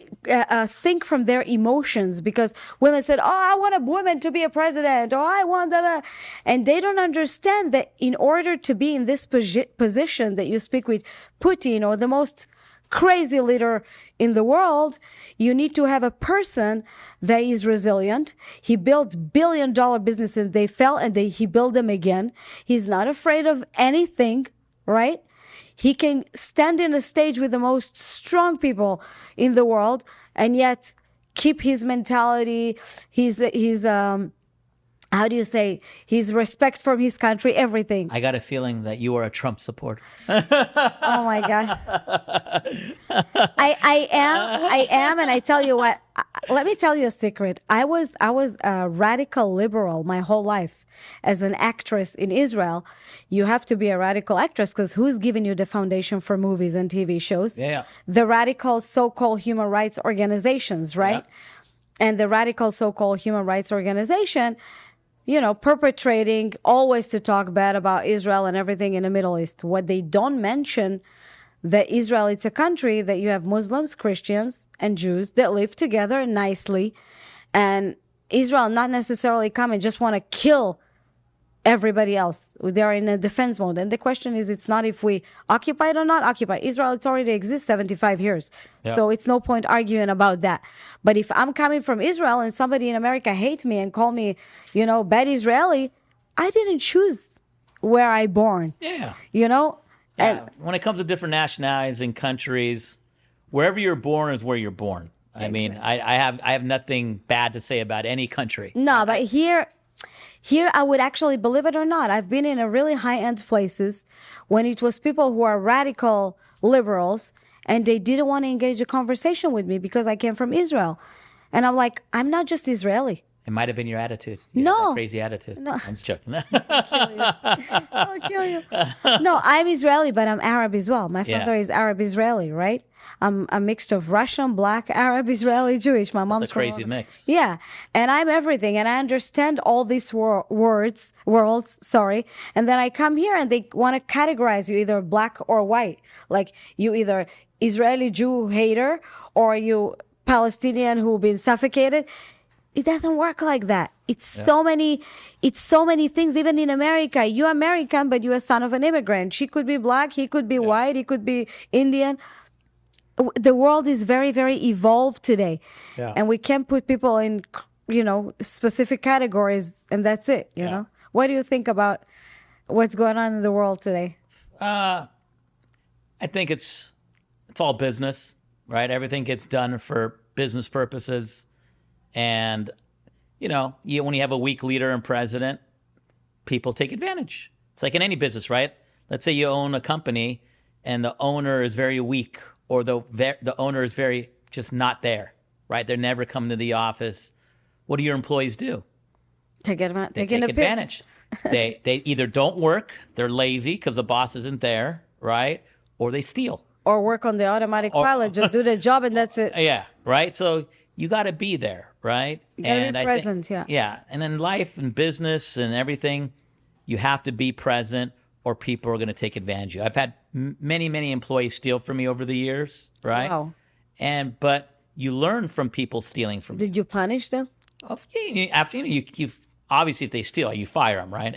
think from their emotions, because women said, I want a woman to be a president, or I want that. And they don't understand that in order to be in this position that you speak with Putin or the most crazy leader in the world, you need to have a person that is resilient. He built billion-dollar businesses. They fell and he built them again. He's not afraid of anything, right? He can stand in a stage with the most strong people in the world and yet keep his mentality, his how do you say, his respect for his country, everything. I got a feeling that you are a Trump supporter. Oh my God. I am, and I tell you what, let me tell you a secret. I was a radical liberal my whole life. As an actress in Israel, you have to be a radical actress, because who's giving you the foundation for movies and TV shows? Yeah. The radical so-called human rights organizations, right? and the radical so-called human rights organization, perpetrating always to talk bad about Israel and everything in the Middle East. What they don't mention, that Israel, it's a country that you have Muslims, Christians, and Jews that live together nicely. And Israel not necessarily come and just want to kill everybody else. They are in a defense mode. And the question is, it's not if we occupy it or not occupy. Israel, it's already exists 75 years. Yeah. So it's no point arguing about that. But if I'm coming from Israel and somebody in America hate me and call me, bad Israeli, I didn't choose where I born. Yeah. Yeah. And when it comes to different nationalities and countries, wherever you're born is where you're born. I mean, I have nothing bad to say about any country. No, but here I would actually, believe it or not, I've been in a really high-end places when it was people who are radical liberals and they didn't want to engage a conversation with me because I came from Israel. And I'm like, I'm not just Israeli. It might have been your attitude. You no. had that crazy attitude. No. I'm just joking. I'll kill you. No, I'm Israeli, but I'm Arab as well. My father is Arab-Israeli, right? I'm a mix of Russian, Black, Arab, Israeli, Jewish. My mom's a crazy mix. Yeah. And I'm everything. And I understand all these worlds. And then I come here and they want to categorize you either black or white. Like you either Israeli Jew hater or you Palestinian who've been suffocated. It doesn't work like that. It's so many things. Even in America, you're American, but you're a son of an immigrant. She could be black, he could be white, he could be Indian. The world is very, very evolved today. Yeah. And we can't put people in, specific categories and that's it, you know? What do you think about what's going on in the world today? I think it's all business, right? Everything gets done for business purposes. And, when you have a weak leader and president, people take advantage. It's like in any business, right? Let's say you own a company and the owner is very weak or the owner is very just not there, right? They're never coming to the office. What do your employees do? Take advantage. They either don't work, they're lazy because the boss isn't there, right? Or they steal. Or work on the automatic pilot, just do the job and that's it. Yeah, right? So you got to be there, right? You got to be present, Yeah, and in life and business and everything, you have to be present or people are going to take advantage of you. I've had many, many employees steal from me over the years, right? Wow. But you learn from people stealing from you. Did you punish them? After you obviously if they steal, you fire them, right?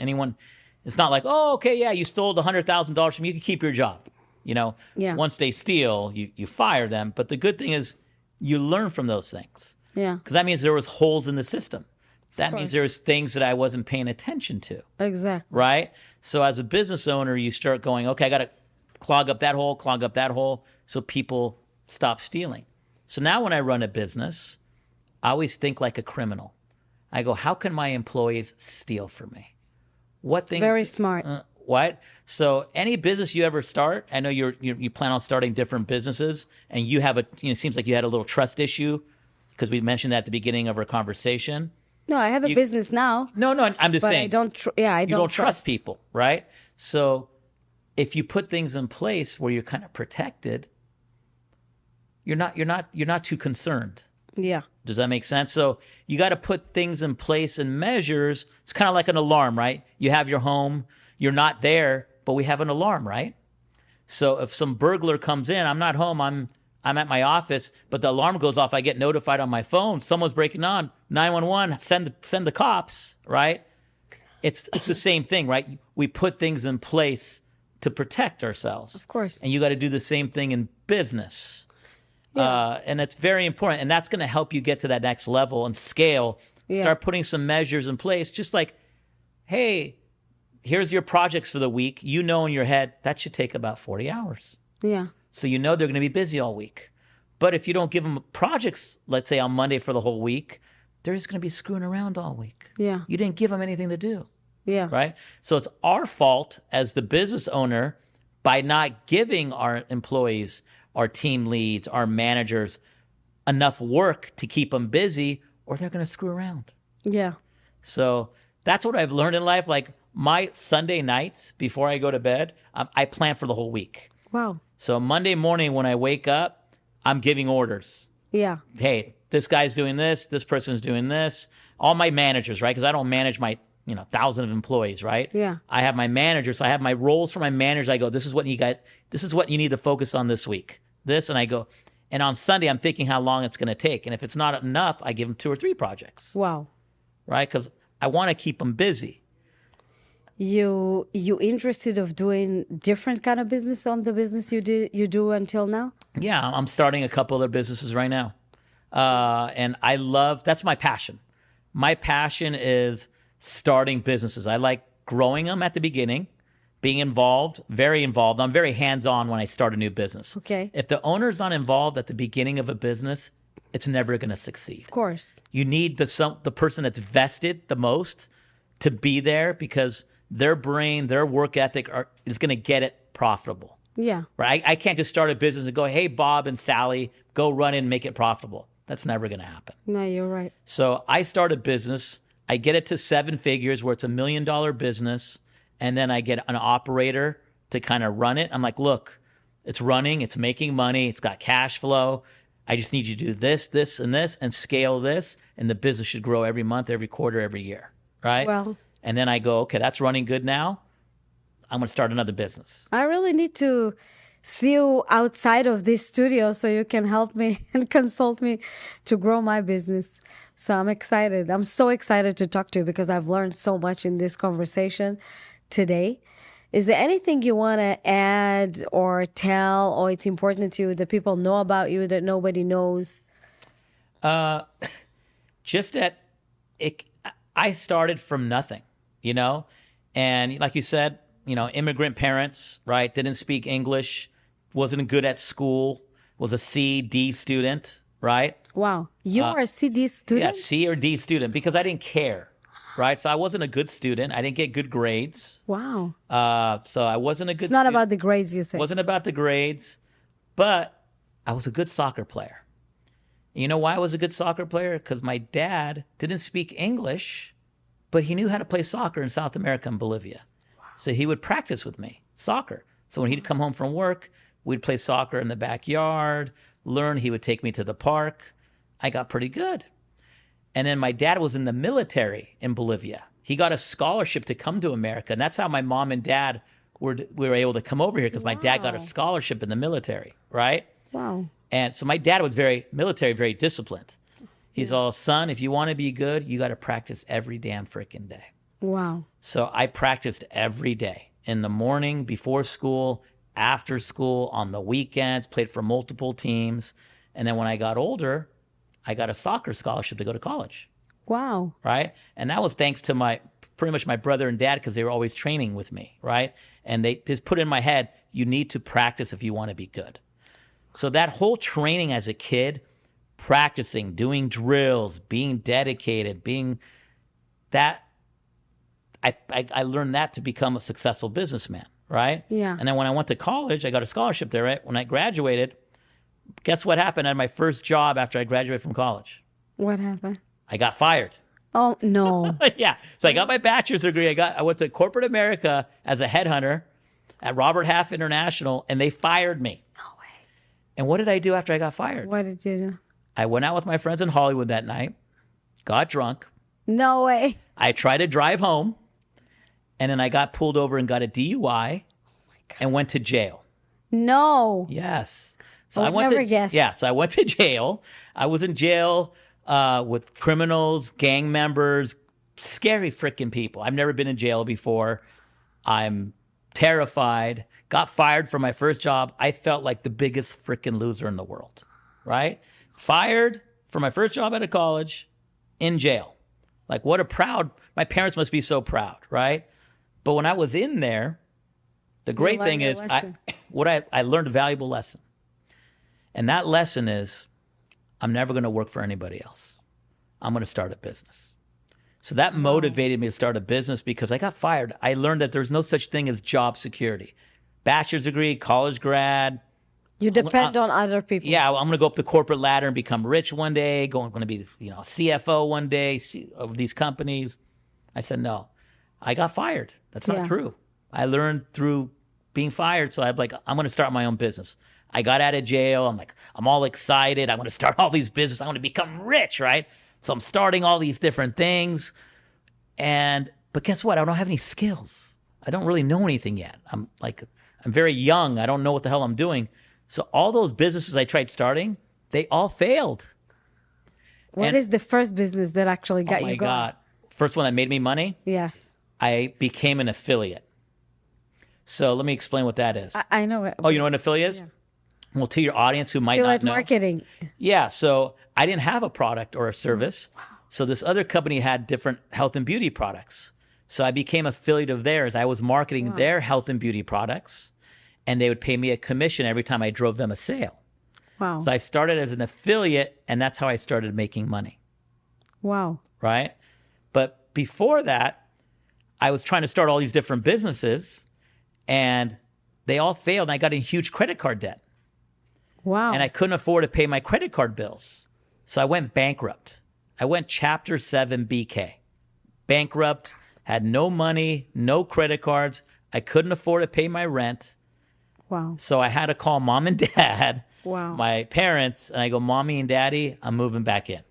It's not like, oh, okay, yeah, you stole $100,000 from me, you can keep your job. Once they steal, you fire them. But the good thing is you learn from those things. Yeah. Because that means there was holes in the system. That means there was things that I wasn't paying attention to. Exactly. Right? So as a business owner, you start going, okay, I got to clog up that hole so people stop stealing. So now when I run a business, I always think like a criminal. I go, how can my employees steal from me? What things? Very smart. What? So any business you ever start, I know you plan on starting different businesses, and you have it seems like you had a little trust issue because we mentioned that at the beginning of our conversation. No, I have a business now. No, I'm just saying. I don't trust people, right? So if you put things in place where you're kind of protected, you're not too concerned. Yeah. Does that make sense? So you got to put things in place and measures. It's kind of like an alarm, right? You have your home. You're not there, but we have an alarm, right? So if some burglar comes in, I'm not home, I'm at my office, but the alarm goes off, I get notified on my phone, someone's breaking on, 911, send the cops, right? It's the same thing, right? We put things in place to protect ourselves. Of course. And you got to do the same thing in business. Yeah. And it's very important, and that's going to help you get to that next level and scale. Start putting some measures in place, just like, hey, here's your projects for the week. You know in your head, that should take about 40 hours. Yeah. So you know they're going to be busy all week. But if you don't give them projects, let's say on Monday for the whole week, they're just going to be screwing around all week. Yeah. You didn't give them anything to do. Yeah. Right? So it's our fault as the business owner by not giving our employees, our team leads, our managers enough work to keep them busy, or they're going to screw around. Yeah. So that's what I've learned in life. Like my Sunday nights before I go to bed, I plan for the whole week. Wow. So Monday morning when I wake up, I'm giving orders. Yeah. Hey, this guy's doing this person's doing this. All my managers, right? Because I don't manage my, 1,000 of employees, right? Yeah. I have my managers. So I have my roles for my managers. I go, this is what you need to focus on this week. And I go, and on Sunday, I'm thinking how long it's going to take. And if it's not enough, I give them 2 or 3 projects. Wow. Right? Because I want to keep them busy. You interested of doing different kind of business on the business you do until now? Yeah, I'm starting a couple other businesses right now. And that's my passion. My passion is starting businesses. I like growing them at the beginning, being involved, very involved. I'm very hands-on when I start a new business. Okay. If the owner's not involved at the beginning of a business, it's never going to succeed. Of course. You need the person that's vested the most to be there, because their brain, their work ethic is going to get it profitable. Yeah. Right? I can't just start a business and go, hey, Bob and Sally, go run it and make it profitable. That's never going to happen. No, you're right. So I start a business. I get it to 7 figures where it's $1 million business. And then I get an operator to kind of run it. I'm like, look, it's running, it's making money, it's got cash flow. I just need you to do this, this, and this, and scale this. And the business should grow every month, every quarter, every year. Right? Well, and then I go, okay, that's running good now. I'm going to start another business. I really need to see you outside of this studio so you can help me and consult me to grow my business. So I'm excited. I'm so excited to talk to you because I've learned so much in this conversation today. Is there anything you want to add or tell, or it's important to you that people know about you that nobody knows? Just that I started from nothing, and like you said, immigrant parents, right? Didn't speak English, wasn't good at school, was a C, D student, right? Wow. You are a CD student? Yeah, C or D student, because I didn't care, right? So I wasn't a good student. I didn't get good grades. Wow. So I wasn't a good It's not about the grades, you said. Wasn't about the grades, but I was a good soccer player. You know why I was a good soccer player? Because my dad didn't speak English, but he knew how to play soccer in South America and Bolivia. Wow. So he would practice with me, soccer. So when he'd come home from work, we'd play soccer in the backyard, learn. He would take me to the park. I got pretty good. And then my dad was in the military in Bolivia. He got a scholarship to come to America. And that's how my mom and dad were able to come over here, because my dad got a scholarship in the military, right? Wow. And so my dad was very disciplined. He's all, son, if you want to be good, you got to practice every damn freaking day. Wow. So I practiced every day, in the morning, before school, after school, on the weekends, played for multiple teams. And then when I got older, I got a soccer scholarship to go to college. Wow. Right? And that was thanks to pretty much my brother and dad, because they were always training with me, right? And they just put in my head, you need to practice if you want to be good. So that whole training as a kid, practicing, doing drills, being dedicated, I learned that to become a successful businessman, right? Yeah. And then when I went to college, I got a scholarship there, right? When I graduated, guess what happened at my first job after I graduated from college? What happened? I got fired. Oh, no. Yeah. So I got my bachelor's degree. I went to corporate America as a headhunter at Robert Half International, and they fired me. No way. And what did I do after I got fired? What did you do? I went out with my friends in Hollywood that night, got drunk. No way. I tried to drive home, and then I got pulled over and got a DUI and went to jail. No. Yes. So I would never guess. Yeah, so I went to jail. I was in jail with criminals, gang members, scary freaking people. I've never been in jail before. I'm terrified. Got fired from my first job. I felt like the biggest freaking loser in the world, right? Fired from my first job out of college, in jail. Like, my parents must be so proud, right? But when I was in there, the great thing is I learned a valuable lesson. And that lesson is, I'm never going to work for anybody else. I'm going to start a business. So that motivated me to start a business, because I got fired. I learned that there's no such thing as job security. Bachelor's degree, college grad. You depend on other people. Yeah, I'm going to go up the corporate ladder and become rich one day. I'm going to be, CFO one day of these companies. I said, no, I got fired. That's not true. I learned through being fired. So I'm like, I'm going to start my own business. I got out of jail. I'm like, I'm all excited. I want to start all these businesses. I want to become rich, right? So I'm starting all these different things. But guess what? I don't have any skills. I don't really know anything yet. I'm very young. I don't know what the hell I'm doing. So all those businesses I tried starting, they all failed. What is the first business that actually got you going? Oh my God. First one that made me money? Yes. I became an affiliate. So let me explain what that is. I know it. Oh, you know what an affiliate is? Yeah. Well, to your audience who might not know. Marketing. Yeah. So I didn't have a product or a service. Wow. So this other company had different health and beauty products. So I became affiliate of theirs. I was marketing their health and beauty products, and they would pay me a commission every time I drove them a sale. Wow. So I started as an affiliate, and that's how I started making money. Wow. Right? But before that, I was trying to start all these different businesses, and they all failed, and I got in huge credit card debt. Wow. And I couldn't afford to pay my credit card bills. So I went bankrupt. I went Chapter 7 BK. Bankrupt, had no money, no credit cards. I couldn't afford to pay my rent. Wow. So I had to call mom and dad, wow, my parents, and I go, Mommy and Daddy, I'm moving back in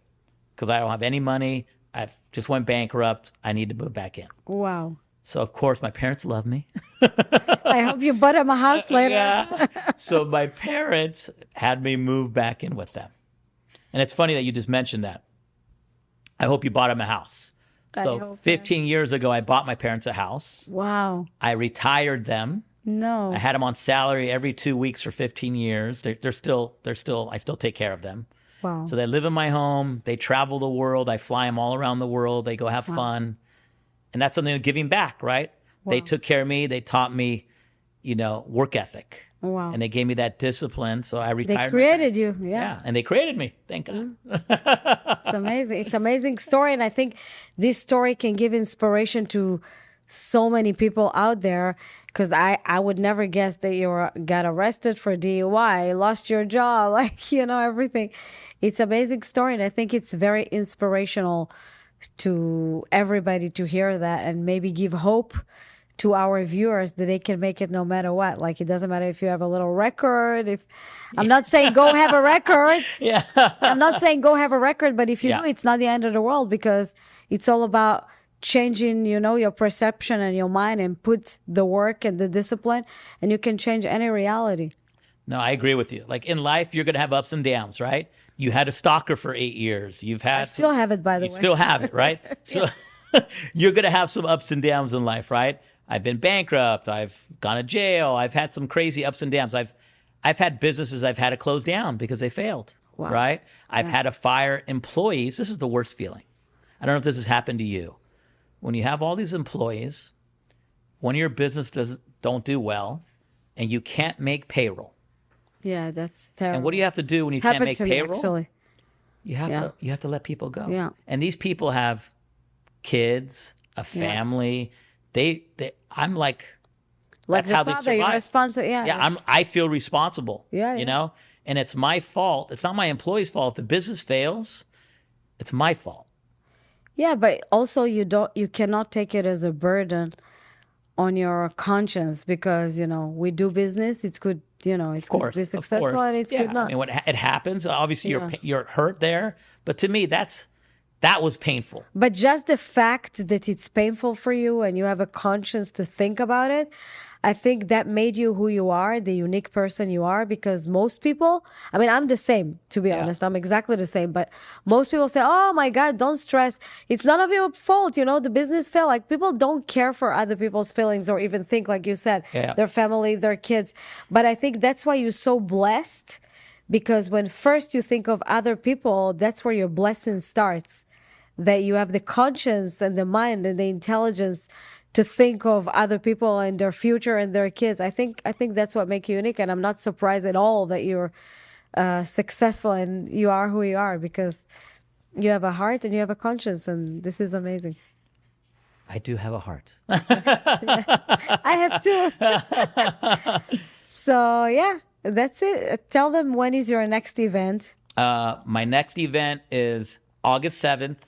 because I don't have any money. I just went bankrupt. I need to move back in. Wow. So, of course, my parents love me. I hope you bought them a house later. Yeah. So my parents had me move back in with them. And it's funny that you just mentioned that. I hope you bought them a house. So 15 years ago, I bought my parents a house. Wow. I retired them. No. I had them on salary every 2 weeks for 15 years. I still take care of them. Wow. So they live in my home. They travel the world. I fly them all around the world. They go have fun. And that's something of giving back, right? Wow. They took care of me. They taught me, work ethic. Wow. And they gave me that discipline. So I retired. They created you. Yeah. And they created me. Thank God. It's amazing. It's an amazing story. And I think this story can give inspiration to so many people out there, because I would never guess that you got arrested for DUI, lost your job, everything. It's an amazing story. And I think it's very inspirational to everybody to hear that, and maybe give hope to our viewers that they can make it no matter what. Like, it doesn't matter if you have a little record. I'm not saying go have a record. Yeah. I'm not saying go have a record, but if you do, it's not the end of the world, because it's all about changing, your perception and your mind, and put the work and the discipline, and you can change any reality. No, I agree with you. Like, in life, you're going to have ups and downs, right? You had a stalker for 8 years. I still have it, by the way. You still have it, right? So you're going to have some ups and downs in life, right? I've been bankrupt. I've gone to jail. I've had some crazy ups and downs. I've had businesses I've had to close down because they failed, right? I've had to fire employees. This is the worst feeling. I don't know if this has happened to you. When you have all these employees, one of your business don't do well, and you can't make payroll. Yeah, that's terrible. And what do you have to do when you can't make payroll? Me, actually. You have to let people go. Yeah. And these people have kids, a family. I'm like that's how they survive. You're responsible. I feel responsible. Yeah. And it's my fault. It's not my employee's fault. If the business fails, it's my fault. Yeah, but also you cannot take it as a burden on your conscience, because we do business. It's good, it's good to be successful, and it's good not. I mean, it happens. Obviously, you're hurt there, but to me, that was painful. But just the fact that it's painful for you and you have a conscience to think about it, I think that made you who you are, the unique person you are. Because most people, I mean, I'm the same, to be honest. I'm exactly the same. But most people say, oh my God, don't stress. It's none of your fault. The business failed. Like, people don't care for other people's feelings, or even think, like you said, their family, their kids. But I think that's why you're so blessed, because when first you think of other people, that's where your blessing starts. That you have the conscience and the mind and the intelligence to think of other people and their future and their kids. I think that's what makes you unique. And I'm not surprised at all that you're successful and you are who you are, because you have a heart and you have a conscience, and this is amazing. I do have a heart. I have too. So that's it. Tell them, when is your next event? My next event is August 7th.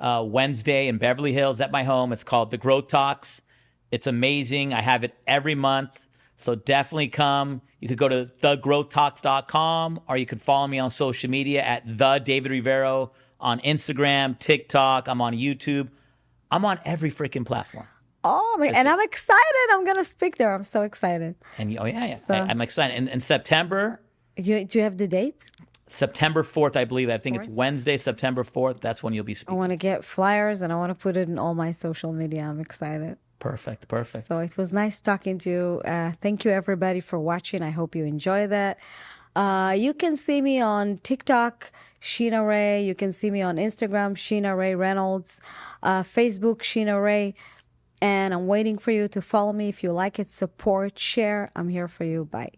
Wednesday in Beverly Hills at my home. It's called The Growth Talks. It's amazing. I have it every month. So definitely come. You could go to thegrowthtalks.com, or you could follow me on social media at the David Rivero on Instagram, TikTok. I'm on YouTube. I'm on every freaking platform. Oh, and I'm excited. I'm going to speak there. I'm so excited. And yeah. So- I'm excited. In September, Do you have the date? September 4th, I believe. I think it's Wednesday, September 4th. That's when you'll be I speaking. want to get flyers and I want to put it in all my social media. I'm excited. Perfect. So it was nice talking to you. Thank you, everybody, for watching. I hope you enjoy that. You can see me on TikTok, Sheena Ray. You can see me on Instagram, Sheena Ray Reynolds. Facebook, Sheena Ray. And I'm waiting for you to follow me. If you like it, support, share. I'm here for you. Bye.